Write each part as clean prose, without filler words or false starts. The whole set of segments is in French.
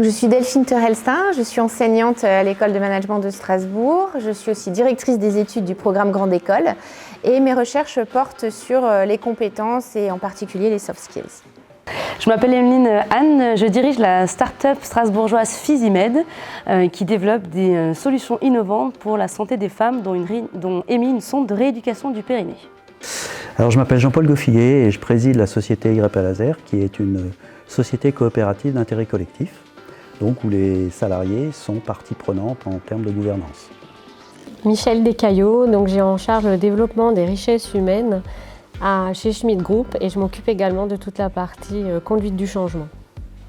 Donc, je suis Delphine Terelstin, je suis enseignante à l'école de management de Strasbourg. Je suis aussi directrice des études du programme Grande École et mes recherches portent sur les compétences et en particulier les soft skills. Je m'appelle Emeline Anne, je dirige la start-up strasbourgeoise Physimed qui développe des solutions innovantes pour la santé des femmes dont émet une sonde de rééducation du périnée. Alors, je m'appelle Jean-Paul Gaufillet et je préside la société YP Laser qui est une société coopérative d'intérêt collectif, donc où les salariés sont partie prenante en termes de gouvernance. Michel Descaillots, donc j'ai en charge le développement des richesses humaines chez Schmidt Group et je m'occupe également de toute la partie conduite du changement.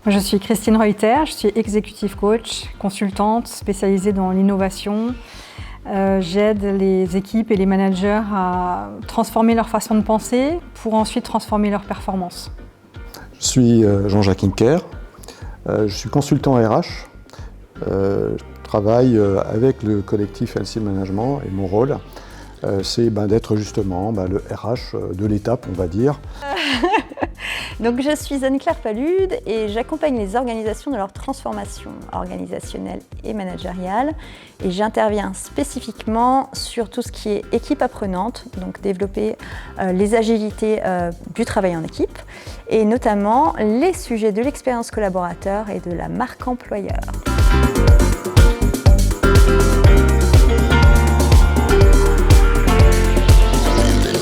Je suis Christine Reuter, je suis executive coach, consultante spécialisée dans l'innovation. J'aide les équipes et les managers à transformer leur façon de penser pour ensuite transformer leurs performances. Je suis Jean-Jacques Inker, je suis consultant RH, je travaille avec le collectif Healthy Management et mon rôle c'est d'être justement le RH de l'étape, on va dire. Donc je suis Anne-Claire Palude et j'accompagne les organisations dans leur transformation organisationnelle et managériale et j'interviens spécifiquement sur tout ce qui est équipe apprenante, donc développer les agilités du travail en équipe et notamment les sujets de l'expérience collaborateur et de la marque employeur.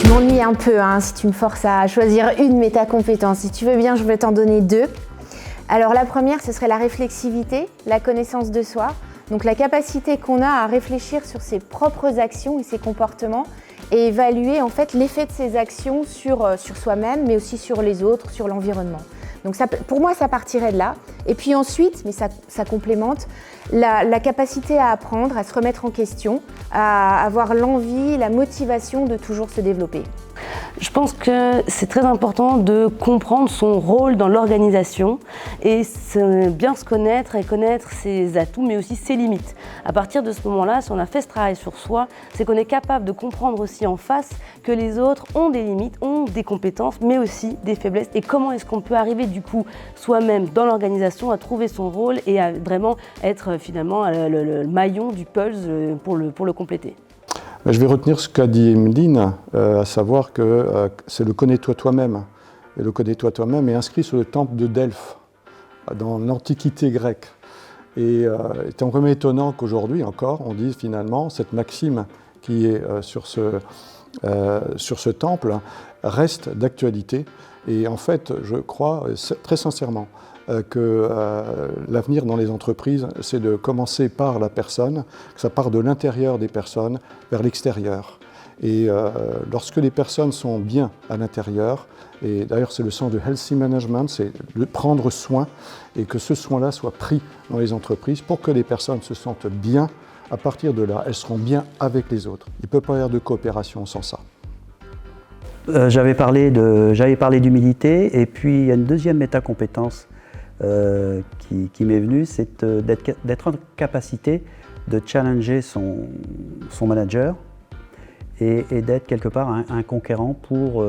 Je m'ennuie un peu si tu me forces à choisir une métacompétence. Si tu veux bien, je vais t'en donner deux. Alors la première, ce serait la réflexivité, la connaissance de soi. Donc la capacité qu'on a à réfléchir sur ses propres actions et ses comportements et évaluer en fait l'effet de ces actions sur soi-même, mais aussi sur les autres, sur l'environnement. Donc ça, pour moi, ça partirait de là. Et puis ensuite, mais ça complémente, la capacité à apprendre, à se remettre en question, à avoir l'envie, la motivation de toujours se développer. Je pense que c'est très important de comprendre son rôle dans l'organisation et bien se connaître et connaître ses atouts mais aussi ses limites. À partir de ce moment-là, si on a fait ce travail sur soi, c'est qu'on est capable de comprendre aussi en face que les autres ont des limites, ont des compétences mais aussi des faiblesses et comment est-ce qu'on peut arriver du coup soi-même dans l'organisation à trouver son rôle et à vraiment être finalement le maillon du puzzle pour le compléter. Je vais retenir ce qu'a dit Emeline, à savoir que c'est le connais-toi toi-même. Et le connais-toi toi-même est inscrit sur le temple de Delphes, dans l'Antiquité grecque. Et c'est vraiment étonnant qu'aujourd'hui encore, on dise finalement, cette maxime qui est sur ce temple reste d'actualité. Et en fait, je crois très sincèrement que l'avenir dans les entreprises, c'est de commencer par la personne, que ça part de l'intérieur des personnes vers l'extérieur. Et lorsque les personnes sont bien à l'intérieur, et d'ailleurs c'est le sens de Healthy Management, c'est de prendre soin et que ce soin-là soit pris dans les entreprises pour que les personnes se sentent bien. À partir de là, elles seront bien avec les autres. Il ne peut pas y avoir de coopération sans ça. J'avais parlé d'humilité et puis il y a une deuxième métacompétence qui m'est venue, c'est d'être en capacité de challenger son manager et d'être quelque part un conquérant pour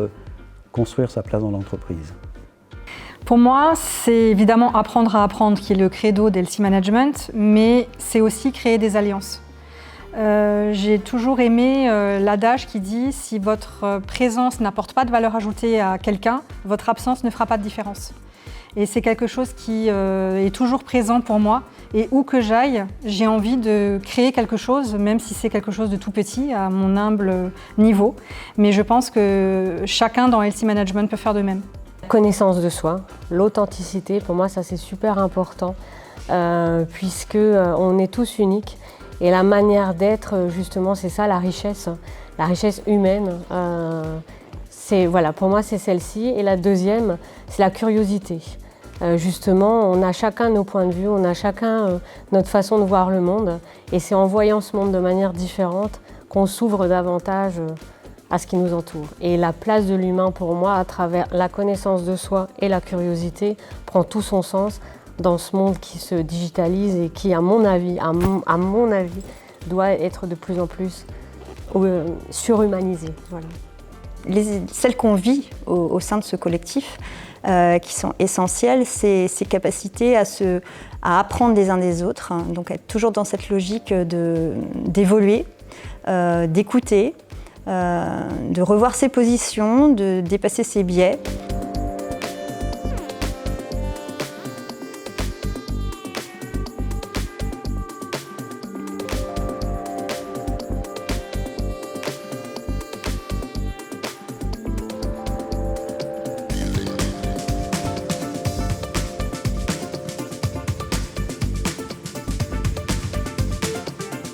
construire sa place dans l'entreprise. Pour moi, c'est évidemment apprendre à apprendre qui est le credo d'Healthy Management, mais c'est aussi créer des alliances. J'ai toujours aimé l'adage qui dit « si votre présence n'apporte pas de valeur ajoutée à quelqu'un, votre absence ne fera pas de différence ». Et c'est quelque chose qui est toujours présent pour moi. Et où que j'aille, j'ai envie de créer quelque chose, même si c'est quelque chose de tout petit, à mon humble niveau. Mais je pense que chacun dans Healthy Management peut faire de même. La connaissance de soi, l'authenticité, pour moi ça c'est super important, puisque on est tous uniques. Et la manière d'être, justement, c'est ça la richesse humaine. Pour moi c'est celle-ci. Et la deuxième, c'est la curiosité. Justement, on a chacun nos points de vue, on a chacun notre façon de voir le monde. Et c'est en voyant ce monde de manière différente qu'on s'ouvre davantage à ce qui nous entoure. Et la place de l'humain, pour moi, à travers la connaissance de soi et la curiosité, prend tout son sens dans ce monde qui se digitalise et qui, à mon avis, doit être de plus en plus surhumanisé. Voilà. Celles qu'on vit au sein de ce collectif, qui sont essentielles, c'est ces capacités à apprendre des uns des autres, hein, donc être toujours dans cette logique d'évoluer, d'écouter, de revoir ses positions, de dépasser ses biais.